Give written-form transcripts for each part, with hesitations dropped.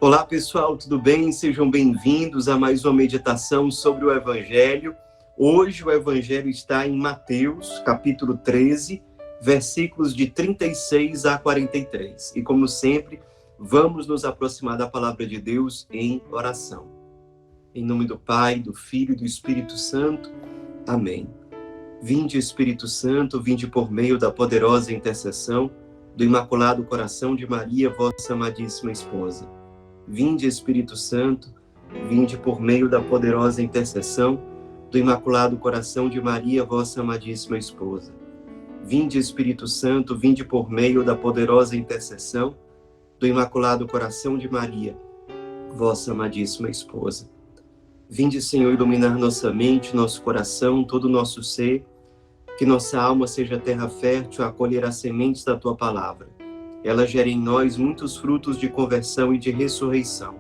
Olá pessoal, tudo bem? Sejam bem-vindos a mais uma meditação sobre o Evangelho. Hoje o Evangelho está em Mateus, capítulo 13, versículos de 36 a 43. E como sempre, vamos nos aproximar da palavra de Deus em oração. Em nome do Pai, do Filho e do Espírito Santo. Amém. Vinde, Espírito Santo, vinde por meio da poderosa intercessão do Imaculado Coração de Maria, vossa amadíssima esposa. Vinde, Espírito Santo, vinde por meio da poderosa intercessão do Imaculado Coração de Maria, vossa amadíssima esposa. Vinde, Espírito Santo, vinde por meio da poderosa intercessão do Imaculado Coração de Maria, vossa amadíssima esposa. Vinde, Senhor, iluminar nossa mente, nosso coração, todo o nosso ser, que nossa alma seja terra fértil a acolher as sementes da Tua palavra. Ela gera em nós muitos frutos de conversão e de ressurreição.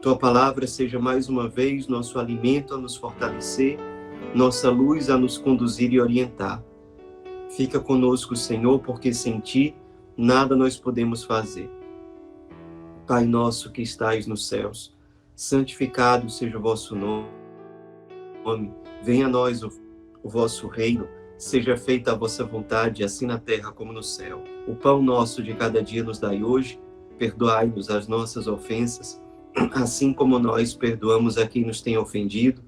Tua palavra seja mais uma vez nosso alimento a nos fortalecer, nossa luz a nos conduzir e orientar. Fica conosco, Senhor, porque sem Ti nada nós podemos fazer. Pai nosso que estais nos céus, santificado seja o vosso nome. Venha a nós o vosso reino, seja feita a vossa vontade, assim na terra como no céu. O pão nosso de cada dia nos dai hoje, perdoai-nos as nossas ofensas, assim como nós perdoamos a quem nos tem ofendido,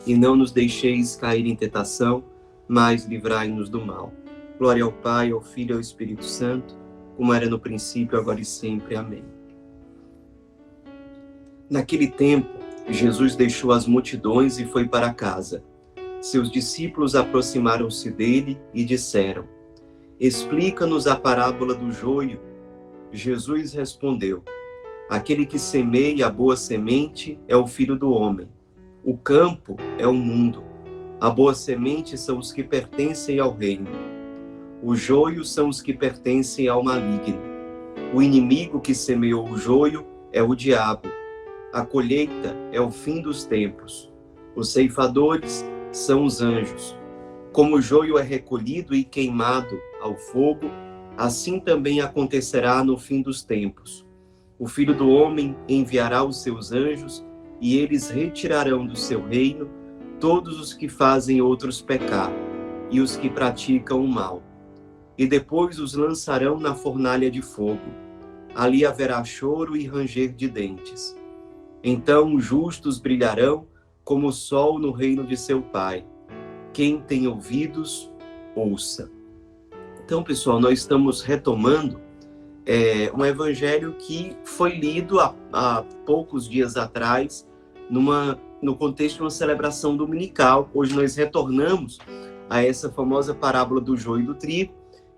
e não nos deixeis cair em tentação, mas livrai-nos do mal. Glória ao Pai, ao Filho e ao Espírito Santo, como era no princípio, agora e sempre. Amém. Naquele tempo, Jesus deixou as multidões e foi para casa. Seus discípulos aproximaram-se dele e disseram: Explica-nos a parábola do joio. Jesus respondeu: Aquele que semeia a boa semente é o Filho do Homem. O campo é o mundo. A boa semente são os que pertencem ao reino. O joio são os que pertencem ao maligno. O inimigo que semeou o joio é o diabo. A colheita é o fim dos tempos. Os ceifadores são os anjos. Como o joio é recolhido e queimado ao fogo, assim também acontecerá no fim dos tempos. O Filho do Homem enviará os seus anjos, e eles retirarão do seu reino todos os que fazem outros pecar, e os que praticam o mal. E depois os lançarão na fornalha de fogo. Ali haverá choro e ranger de dentes. Então os justos brilharão como o sol no reino de seu Pai. Quem tem ouvidos, ouça. Então, pessoal, nós estamos retomando um evangelho que foi lido há poucos dias atrás, no contexto de uma celebração dominical. Hoje nós retornamos a essa famosa parábola do joio e do trigo,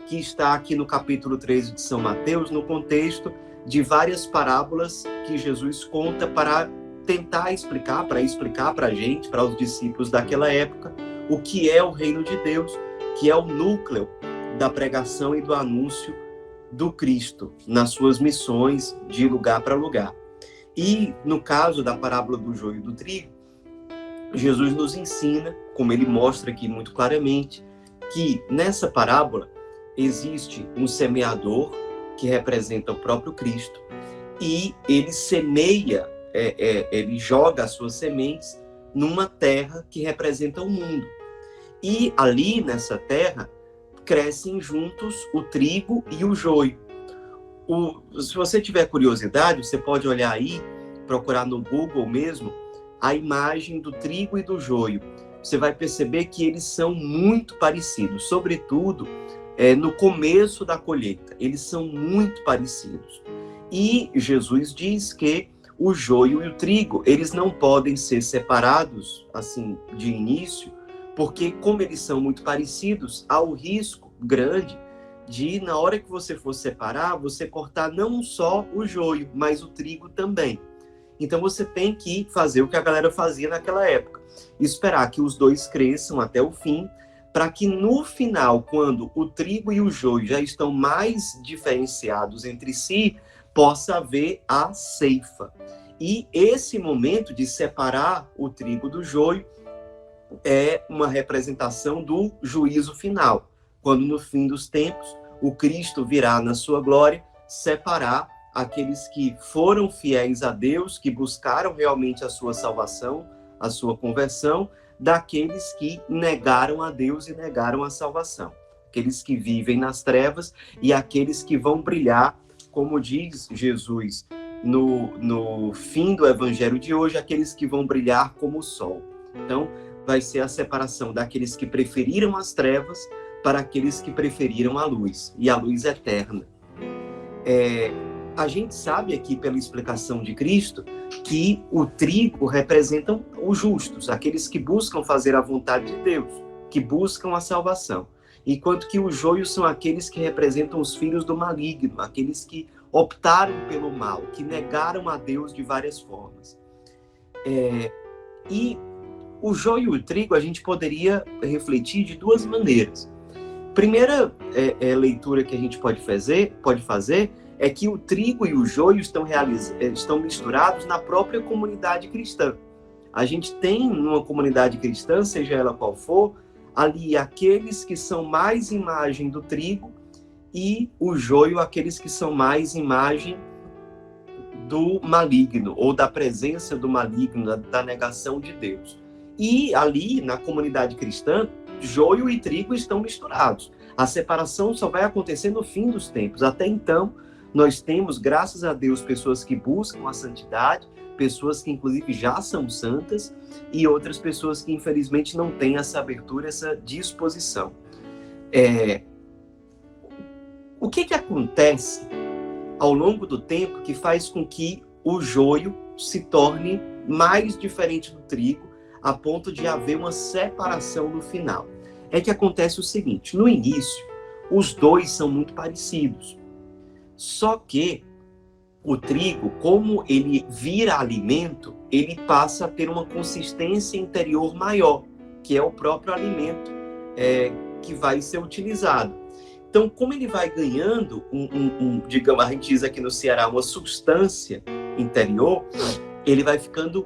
que está aqui no capítulo 13 de São Mateus, no contexto de várias parábolas que Jesus conta para tentar explicar, para a gente, para os discípulos daquela época, o que é o reino de Deus, que é o núcleo da pregação e do anúncio do Cristo nas suas missões de lugar para lugar. E no caso da parábola do joio e do trigo, Jesus nos ensina, como ele mostra aqui muito claramente, que nessa parábola existe um semeador que representa o próprio Cristo, e ele semeia, ele joga as suas sementes numa terra que representa o mundo. E ali, nessa terra, crescem juntos o trigo e o joio. Se você tiver curiosidade, você pode olhar aí, procurar no Google mesmo, a imagem do trigo e do joio. Você vai perceber que eles são muito parecidos, sobretudo no começo da colheita. Eles são muito parecidos. E Jesus diz que o joio e o trigo, eles não podem ser separados, assim, de início, porque como eles são muito parecidos, há o risco grande de, na hora que você for separar, você cortar não só o joio, mas o trigo também. Então você tem que fazer o que a galera fazia naquela época, esperar que os dois cresçam até o fim, para que no final, quando o trigo e o joio já estão mais diferenciados entre si, possa haver a ceifa. E esse momento de separar o trigo do joio é uma representação do juízo final, quando no fim dos tempos o Cristo virá na sua glória separar aqueles que foram fiéis a Deus, que buscaram realmente a sua salvação, a sua conversão, daqueles que negaram a Deus e negaram a salvação. Aqueles que vivem nas trevas e aqueles que vão brilhar, como diz Jesus no fim do evangelho de hoje, aqueles que vão brilhar como o sol. Então, vai ser a separação daqueles que preferiram as trevas para aqueles que preferiram a luz, e a luz eterna. A gente sabe aqui, pela explicação de Cristo, que o trigo representam os justos, aqueles que buscam fazer a vontade de Deus, que buscam a salvação. Enquanto que os joios são aqueles que representam os filhos do maligno, aqueles que optaram pelo mal, que negaram a Deus de várias formas. E o joio e o trigo a gente poderia refletir de duas maneiras. Primeira leitura que a gente pode fazer é que o trigo e o joio estão misturados na própria comunidade cristã. A gente tem numa comunidade cristã, seja ela qual for, ali aqueles que são mais imagem do trigo e o joio aqueles que são mais imagem do maligno, ou da presença do maligno, da negação de Deus. E ali, na comunidade cristã, joio e trigo estão misturados. A separação só vai acontecer no fim dos tempos. Até então, nós temos, graças a Deus, pessoas que buscam a santidade, pessoas que, inclusive, já são santas, e outras pessoas que, infelizmente, não têm essa abertura, essa disposição. O que acontece ao longo do tempo que faz com que o joio se torne mais diferente do trigo, a ponto de haver uma separação no final? É que acontece o seguinte: no início, os dois são muito parecidos. Só que o trigo, como ele vira alimento, ele passa a ter uma consistência interior maior, que é o próprio alimento que vai ser utilizado. Então, como ele vai ganhando, digamos, a gente diz aqui no Ceará, uma substância interior, ele vai ficando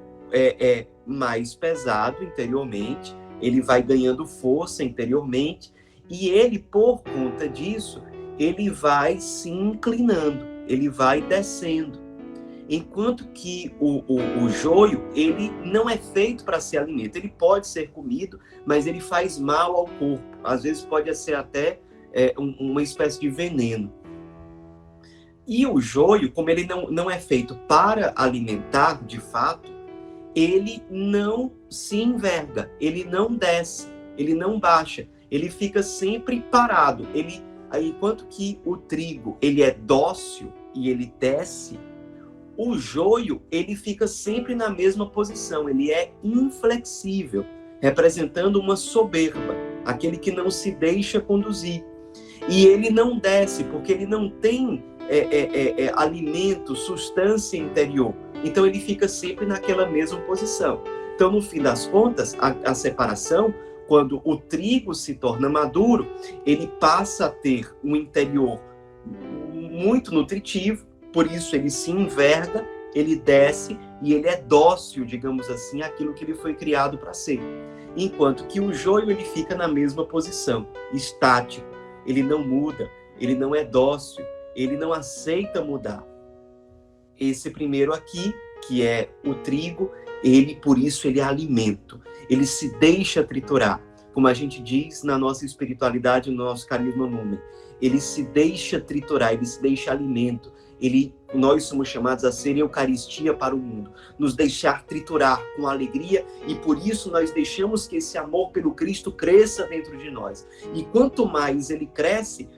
mais pesado interiormente, ele vai ganhando força interiormente, e ele, por conta disso, ele vai se inclinando, ele vai descendo. Enquanto que o joio, ele não é feito para ser alimento, ele pode ser comido, mas ele faz mal ao corpo. Às vezes pode ser até uma espécie de veneno. E o joio, como ele não é feito para alimentar, de fato, ele não se enverga, ele não desce, ele não baixa, ele fica sempre parado. Enquanto que o trigo, ele é dócil e ele desce, o joio, ele fica sempre na mesma posição, ele é inflexível, representando uma soberba, aquele que não se deixa conduzir. E ele não desce, porque ele não tem alimento, substância interior. Então ele fica sempre naquela mesma posição. Então, no fim das contas, a separação, quando o trigo se torna maduro, ele passa a ter um interior muito nutritivo, por isso ele se enverga, ele desce e ele é dócil, digamos assim, àquilo que ele foi criado para ser. Enquanto que o joio, ele fica na mesma posição, estático, ele não muda, ele não é dócil, ele não aceita mudar. Esse primeiro aqui, que é o trigo, por isso ele é alimento, ele se deixa triturar, como a gente diz na nossa espiritualidade, no nosso carisma Lumen, ele se deixa triturar, ele se deixa alimento, nós somos chamados a ser Eucaristia para o mundo, nos deixar triturar com alegria, e por isso nós deixamos que esse amor pelo Cristo cresça dentro de nós. E quanto mais ele cresce,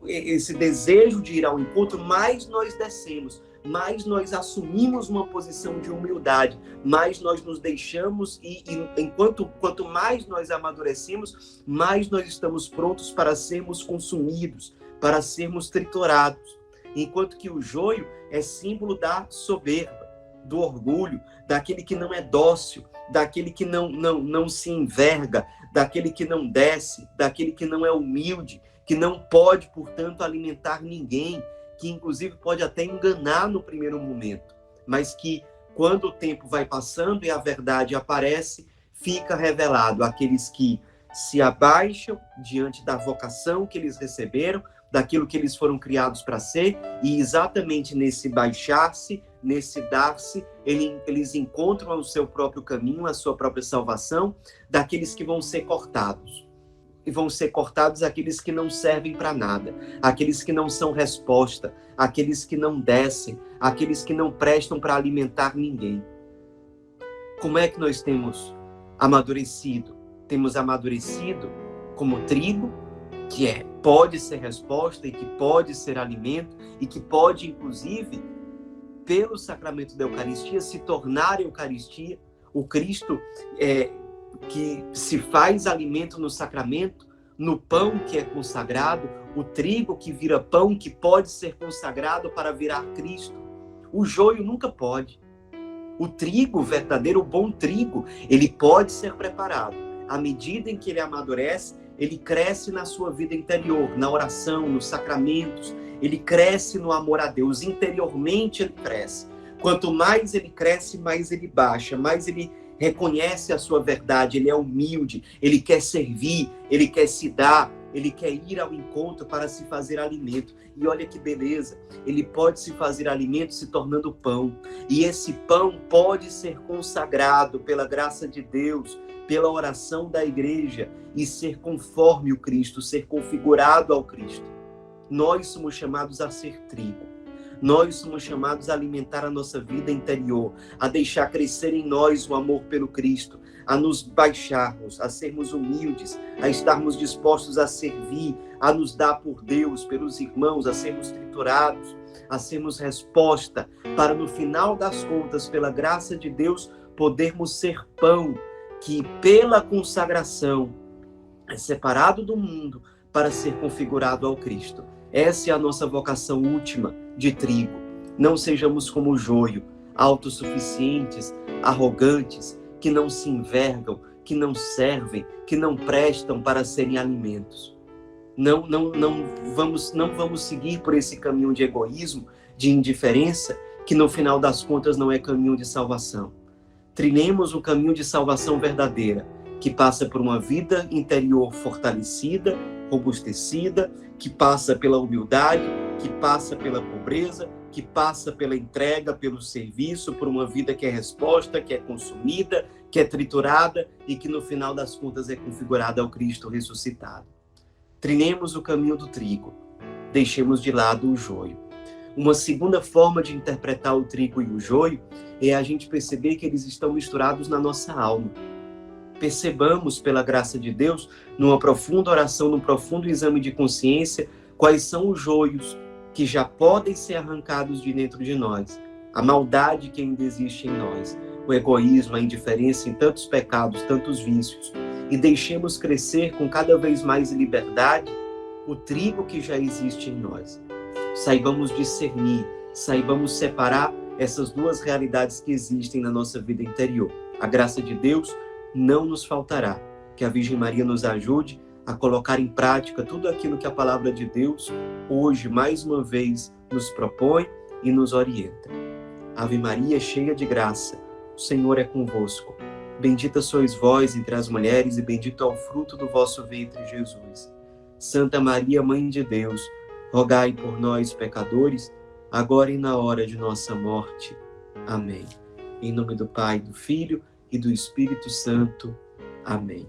esse desejo de ir ao encontro, mais nós descemos, mais nós assumimos uma posição de humildade, mais nós nos deixamos, quanto mais nós amadurecemos, mais nós estamos prontos para sermos consumidos, para sermos triturados. Enquanto que o joio é símbolo da soberba, do orgulho, daquele que não é dócil, daquele que não se enverga, daquele que não desce, daquele que não é humilde, que não pode, portanto, alimentar ninguém, que inclusive pode até enganar no primeiro momento, mas que quando o tempo vai passando e a verdade aparece, fica revelado aqueles que se abaixam diante da vocação que eles receberam, daquilo que eles foram criados para ser, e exatamente nesse baixar-se, nesse dar-se, eles encontram o seu próprio caminho, a sua própria salvação, daqueles que vão ser cortados. E vão ser cortados aqueles que não servem para nada, aqueles que não são resposta, aqueles que não descem, aqueles que não prestam para alimentar ninguém. Como é que nós temos amadurecido? Temos amadurecido como trigo, que pode ser resposta e que pode ser alimento e que pode, inclusive, pelo sacramento da Eucaristia, se tornar a Eucaristia, o Cristo que se faz alimento no sacramento, no pão que é consagrado, o trigo que vira pão, que pode ser consagrado para virar Cristo. O joio nunca pode. O trigo verdadeiro, o bom trigo, ele pode ser preparado. À medida em que ele amadurece, ele cresce na sua vida interior, na oração, nos sacramentos, ele cresce no amor a Deus, interiormente ele cresce. Quanto mais ele cresce, mais ele baixa, mais ele reconhece a sua verdade, ele é humilde, ele quer servir, ele quer se dar, ele quer ir ao encontro para se fazer alimento. E olha que beleza, ele pode se fazer alimento se tornando pão. E esse pão pode ser consagrado pela graça de Deus, pela oração da igreja e ser conforme o Cristo, ser configurado ao Cristo. Nós somos chamados a ser trigo. Nós somos chamados a alimentar a nossa vida interior, a deixar crescer em nós o amor pelo Cristo, a nos baixarmos, a sermos humildes, a estarmos dispostos a servir, a nos dar por Deus, pelos irmãos, a sermos triturados, a sermos resposta, para no final das contas, pela graça de Deus, podermos ser pão, que pela consagração é separado do mundo para ser configurado ao Cristo. Essa é a nossa vocação última de trigo. Não sejamos como o joio, autossuficientes, arrogantes, que não se envergam, que não servem, que não prestam para serem alimentos. Não vamos seguir por esse caminho de egoísmo, de indiferença, que no final das contas não é caminho de salvação. Trilhemos um caminho de salvação verdadeira, que passa por uma vida interior fortalecida, robustecida, que passa pela humildade, que passa pela pobreza, que passa pela entrega, pelo serviço, por uma vida que é resposta, que é consumida, que é triturada e que no final das contas é configurada ao Cristo ressuscitado. Trilhemos o caminho do trigo, deixemos de lado o joio. Uma segunda forma de interpretar o trigo e o joio é a gente perceber que eles estão misturados na nossa alma. Percebamos, pela graça de Deus, numa profunda oração, num profundo exame de consciência, quais são os joios que já podem ser arrancados de dentro de nós, a maldade que ainda existe em nós, o egoísmo, a indiferença em tantos pecados, tantos vícios, e deixemos crescer com cada vez mais liberdade o trigo que já existe em nós. Saibamos discernir, saibamos separar essas duas realidades que existem na nossa vida interior. A graça de Deus não nos faltará. Que a Virgem Maria nos ajude a colocar em prática tudo aquilo que a palavra de Deus hoje, mais uma vez, nos propõe e nos orienta. Ave Maria, cheia de graça, o Senhor é convosco. Bendita sois vós entre as mulheres e bendito é o fruto do vosso ventre, Jesus. Santa Maria, Mãe de Deus, rogai por nós, pecadores, agora e na hora de nossa morte. Amém. Em nome do Pai, do Filho e do Espírito Santo. Amém.